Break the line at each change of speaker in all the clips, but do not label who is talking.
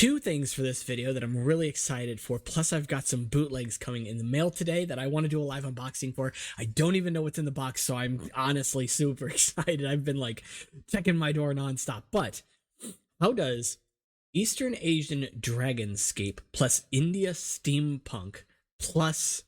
two things for this video that I'm really excited for. Plus, I've got some bootlegs coming in the mail today that I want to do a live unboxing for. I don't even know what's in the box, so I'm honestly super excited. I've been like checking my door nonstop. But how does Eastern Asian Dragonscape plus India Steampunk plus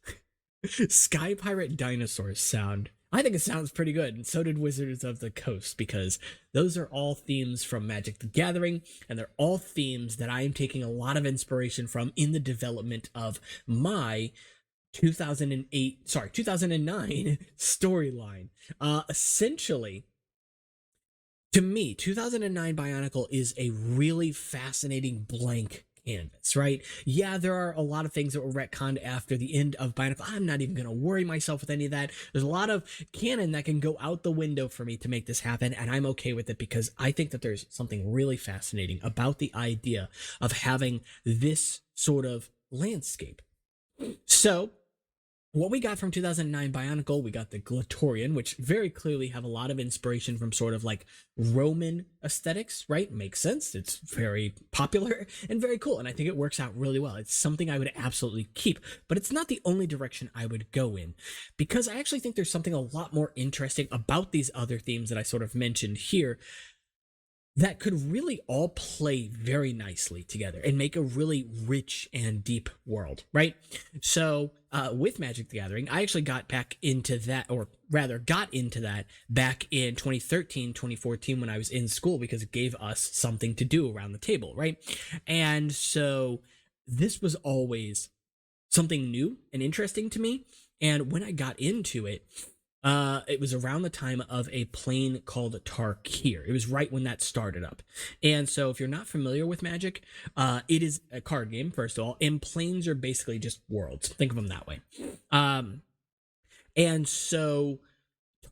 Sky Pirate Dinosaurs sound? I think it sounds pretty good, and so did Wizards of the Coast, because those are all themes from Magic the Gathering, and they're all themes that I am taking a lot of inspiration from in the development of my 2009 storyline. Essentially, to me, 2009 Bionicle is a really fascinating blank canvas, right? Yeah, there are a lot of things that were retconned after the end of Bionicle. I'm not even going to worry myself with any of that. There's a lot of canon that can go out the window for me to make this happen, and I'm okay with it because I think that there's something really fascinating about the idea of having this sort of landscape. So, what we got from 2009 Bionicle, we got the Glatorian, which very clearly have a lot of inspiration from sort of like Roman aesthetics, right? Makes sense. It's very popular and very cool, and I think it works out really well. It's something I would absolutely keep, but it's not the only direction I would go in, because I actually think there's something a lot more interesting about these other themes that I sort of mentioned here that could really all play very nicely together and make a really rich and deep world, right? So with Magic the Gathering, I actually got back into that, or rather got into that back in 2013, 2014 when I was in school, because it gave us something to do around the table, right? And so this was always something new and interesting to me. And when I got into it, it was around the time of a plane called Tarkir. It was right when that started up. And so if you're not familiar with Magic, it is a card game, first of all, and planes are basically just worlds. Think of them that way. And so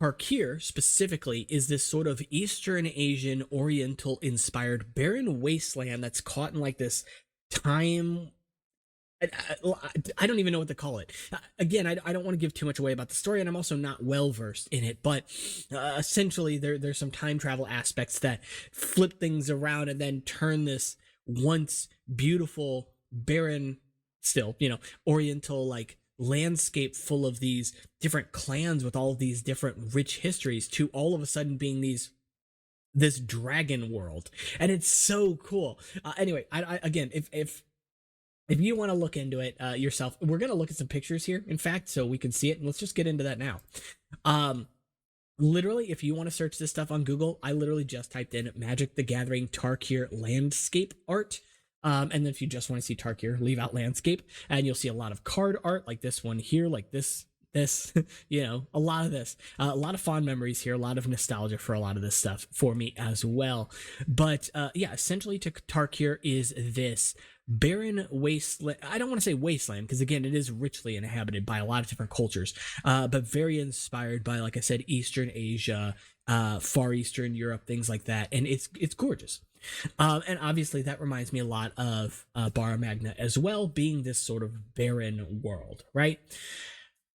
Tarkir specifically is this sort of Eastern Asian Oriental inspired barren wasteland that's caught in like this time. I don't even know what to call it. Again, I don't want to give too much away about the story, and I'm also not well versed in it, but essentially there's some time travel aspects that flip things around and then turn this once beautiful, barren, still, Oriental like landscape full of these different clans with all of these different rich histories to all of a sudden being this dragon world, and it's so cool. Anyway, I again, if you want to look into it yourself, we're going to look at some pictures here, in fact, so we can see it, and let's just get into that now. Literally, if you want to search this stuff on Google, I literally just typed in Magic the Gathering Tarkir landscape art. And then if you just want to see Tarkir, leave out landscape, and you'll see a lot of card art like this one here, like this, a lot of this, a lot of fond memories here, a lot of nostalgia for a lot of this stuff for me as well. But yeah, essentially Tarkir is this barren wasteland. I don't want to say wasteland, because again, it is richly inhabited by a lot of different cultures, but very inspired by, like I said, Eastern Asia, Far Eastern Europe, things like that, and it's gorgeous. And obviously that reminds me a lot of Bara Magna as well, being this sort of barren world, right?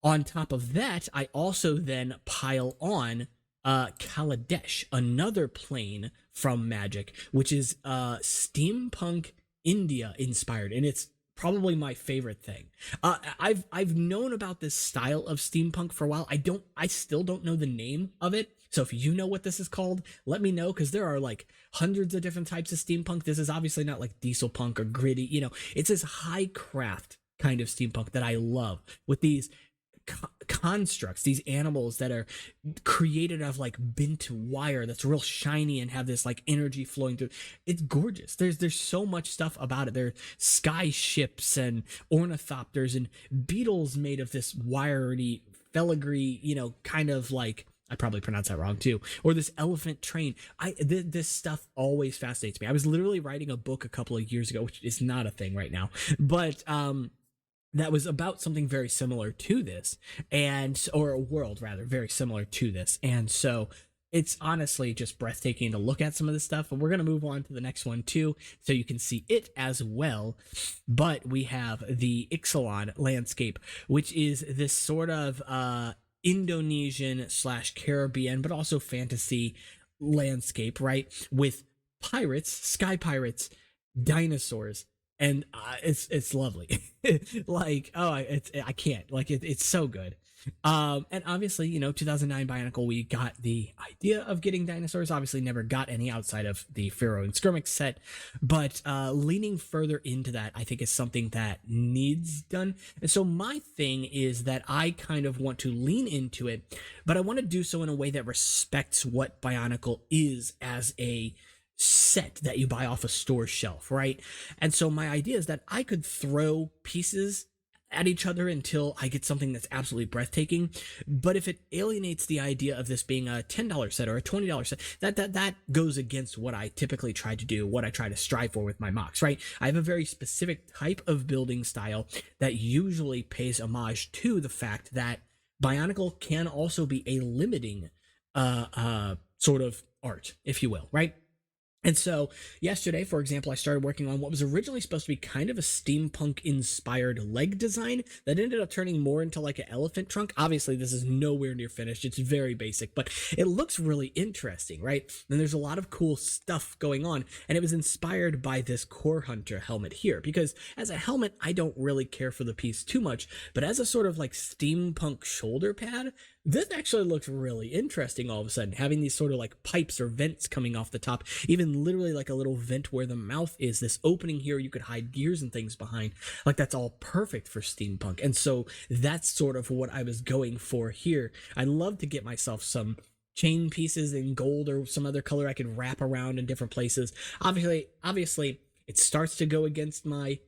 On top of that, I also then pile on Kaladesh, another plane from Magic, which is steampunk India inspired, and it's probably my favorite thing. I've known about this style of steampunk for a while. I still don't know the name of it. So if you know what this is called, let me know, because there are like hundreds of different types of steampunk. This is obviously not like diesel punk or gritty. It's this high craft kind of steampunk that I love, with these constructs, these animals that are created out of like bent wire that's real shiny and have this like energy flowing through. It's gorgeous. There's so much stuff about it. There are sky ships and ornithopters and beetles made of this wiry filigree, kind of like, I probably pronounced that wrong too, or this elephant train. This stuff always fascinates me. I was literally writing a book a couple of years ago, which is not a thing right now, but that was about something very similar to this, or a world rather very similar to this. And so it's honestly just breathtaking to look at some of this stuff, and we're going to move on to the next one too, so you can see it as well. But we have the Ixalan landscape, which is this sort of Indonesian / Caribbean, but also fantasy landscape, right? With pirates, sky pirates, dinosaurs, and it's lovely. Like, oh, I can't, like, it's so good. And obviously, 2009 Bionicle, we got the idea of getting dinosaurs. Obviously, never got any outside of the Pharaoh and Skirmix set, but leaning further into that, I think is something that needs done. And so my thing is that I kind of want to lean into it, but I want to do so in a way that respects what Bionicle is as a set that you buy off a store shelf, right? And so my idea is that I could throw pieces at each other until I get something that's absolutely breathtaking. But if it alienates the idea of this being a $10 set or a $20 set, that goes against what I typically try to do, what I try to strive for with my mocks, right? I have a very specific type of building style that usually pays homage to the fact that Bionicle can also be a limiting sort of art, if you will, right? And so yesterday, for example, I started working on what was originally supposed to be kind of a steampunk inspired leg design that ended up turning more into like an elephant trunk. Obviously, this is nowhere near finished. It's very basic, but it looks really interesting, right? And there's a lot of cool stuff going on. And it was inspired by this Core Hunter helmet here, because as a helmet, I don't really care for the piece too much, but as a sort of like steampunk shoulder pad, this actually looks really interesting all of a sudden, having these sort of like pipes or vents coming off the top, even literally like a little vent where the mouth is, this opening here you could hide gears and things behind. Like, that's all perfect for steampunk. And so that's sort of what I was going for here. I'd love to get myself some chain pieces in gold or some other color I could wrap around in different places. Obviously it starts to go against my,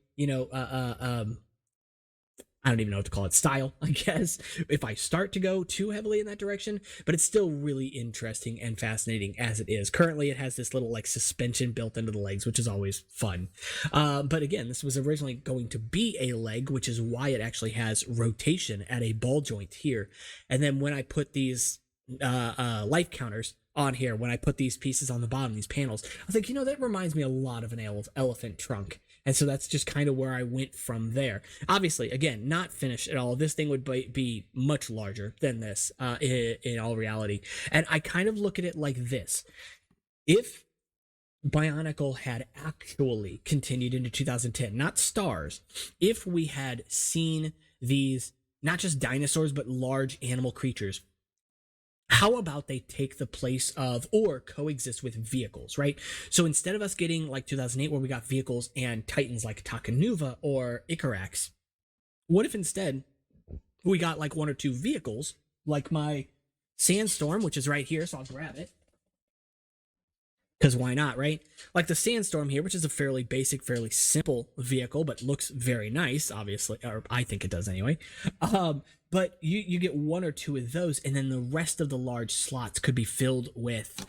I don't even know what to call it, style, I guess, if I start to go too heavily in that direction, but it's still really interesting and fascinating as it is. Currently, it has this little like suspension built into the legs, which is always fun. But again, this was originally going to be a leg, which is why it actually has rotation at a ball joint here. And then when I put these life counters on here, when I put these pieces on the bottom, these panels, I was like, that reminds me a lot of an elephant trunk. And so that's just kind of where I went from there. Obviously, again, not finished at all. This thing would be much larger than this in all reality. And I kind of look at it like this. If Bionicle had actually continued into 2010, not stars, if we had seen these, not just dinosaurs, but large animal creatures, how about they take the place of or coexist with vehicles, right? So instead of us getting like 2008 where we got vehicles and titans like Takanuva or Icarax, what if instead we got like one or two vehicles like my Sandstorm, which is right here, so I'll grab it. Because why not, right? Like the Sandstorm here, which is a fairly basic, fairly simple vehicle, but looks very nice, obviously, or I think it does anyway. But you get one or two of those, and then the rest of the large slots could be filled with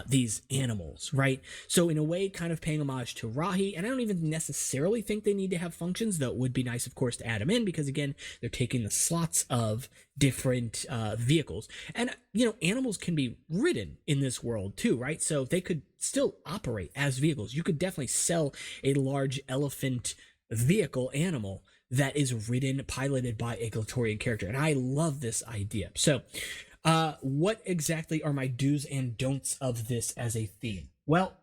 these animals, right? So in a way, kind of paying homage to Rahi, and I don't even necessarily think they need to have functions, though it would be nice, of course, to add them in, because again, they're taking the slots of different vehicles. And, animals can be ridden in this world too, right? So they could still operate as vehicles. You could definitely sell a large elephant vehicle animal that is ridden, piloted by a Glatorian character. And I love this idea. So what exactly are my do's and don'ts of this as a theme? Well,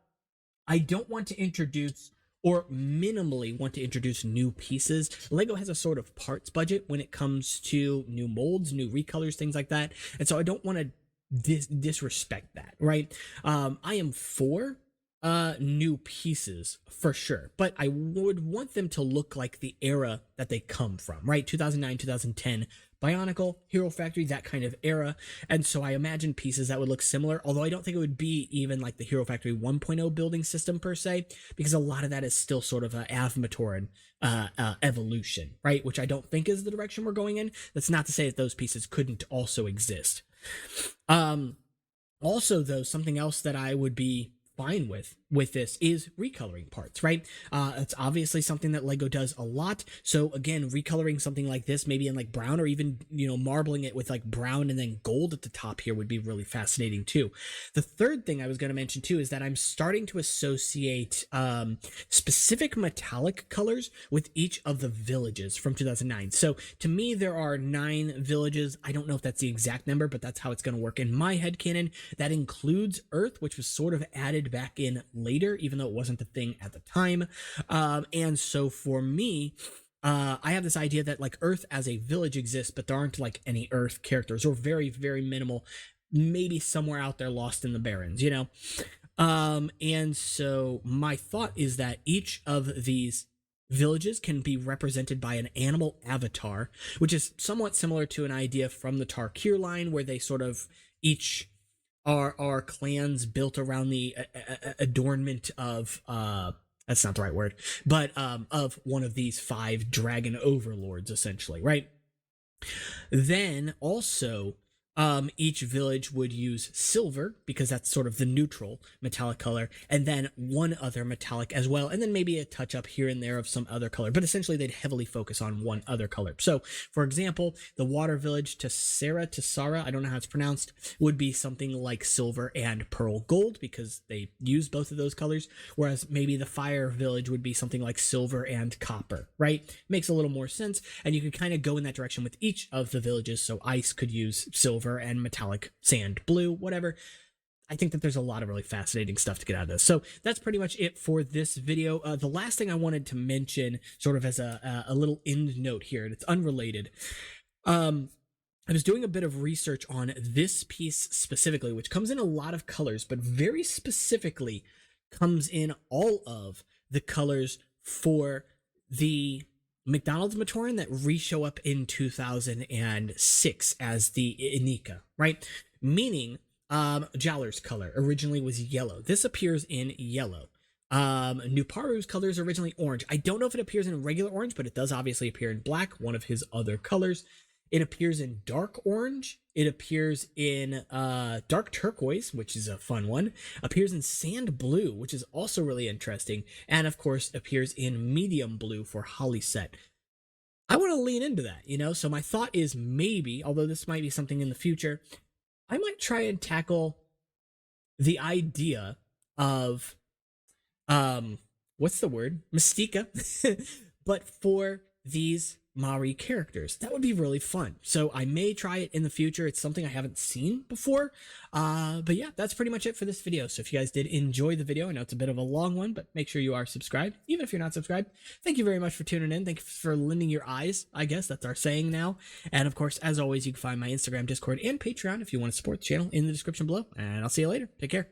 I don't want to introduce, or minimally want to introduce, new pieces. Lego has a sort of parts budget when it comes to new molds, new recolors, things like that. And so I don't want to disrespect that, right? I am for new pieces for sure, but I would want them to look like the era that they come from, right? 2009, 2010, Bionicle, Hero Factory, that kind of era. And so I imagine pieces that would look similar, although I don't think it would be even like the Hero Factory 1.0 building system per se, because a lot of that is still sort of a Avmatoran evolution, right? Which I don't think is the direction we're going in. That's not to say that those pieces couldn't also exist. Also, though, something else that I would be fine with this is recoloring parts, right? It's obviously something that Lego does a lot. So again, recoloring something like this, maybe in like brown, or even, marbling it with like brown and then gold at the top here, would be really fascinating too. The third thing I was going to mention too is that I'm starting to associate specific metallic colors with each of the villages from 2009. So to me, there are 9 villages. I don't know if that's the exact number, but that's how it's going to work in my headcanon. That includes Earth, which was sort of added added back in later, even though it wasn't the thing at the time. And so for me, I have this idea that like Earth as a village exists, but there aren't like any Earth characters, or very, very minimal, maybe somewhere out there lost in the Barrens, you know? And so my thought is that each of these villages can be represented by an animal avatar, which is somewhat similar to an idea from the Tarkir line, where they sort of each are clans built around the adornment of that's not the right word, but of one of these 5 dragon overlords, essentially, right? Then also, each village would use silver because that's sort of the neutral metallic color, and then one other metallic as well, and then maybe a touch up here and there of some other color, but essentially they'd heavily focus on one other color. So for example, the water village Tessara, I don't know how it's pronounced, would be something like silver and pearl gold because they use both of those colors, whereas maybe the fire village would be something like silver and copper, right? Makes a little more sense, and you can kind of go in that direction with each of the villages. So ice could use silver and metallic sand blue, whatever. I think that there's a lot of really fascinating stuff to get out of this. So that's pretty much it for this video. The last thing I wanted to mention, sort of as a little end note here, and it's unrelated. I was doing a bit of research on this piece specifically, which comes in a lot of colors, but very specifically comes in all of the colors for the McDonald's Matoran that re-show up in 2006 as the Inika, right? Meaning, Jowler's color originally was yellow. This appears in yellow. Nuparu's color is originally orange. I don't know if it appears in regular orange, but it does obviously appear in black, one of his other colors. It appears in dark orange. It appears in dark turquoise, which is a fun one. Appears in sand blue, which is also really interesting. And of course, appears in medium blue for Hollyset. I want to lean into that, you know? So my thought is maybe, although this might be something in the future, I might try and tackle the idea of, what's the word? Mystica, but for these Mari characters. That would be really fun. So I may try it in the future. It's something I haven't seen before. But yeah, that's pretty much it for this video. So if you guys did enjoy the video, I know it's a bit of a long one, but make sure you are subscribed. Even if you're not subscribed, thank you very much for tuning in. Thank you for lending your eyes. I guess that's our saying now. And of course, as always, you can find my Instagram, Discord, and Patreon if you want to support the channel in the description below. And I'll see you later. Take care.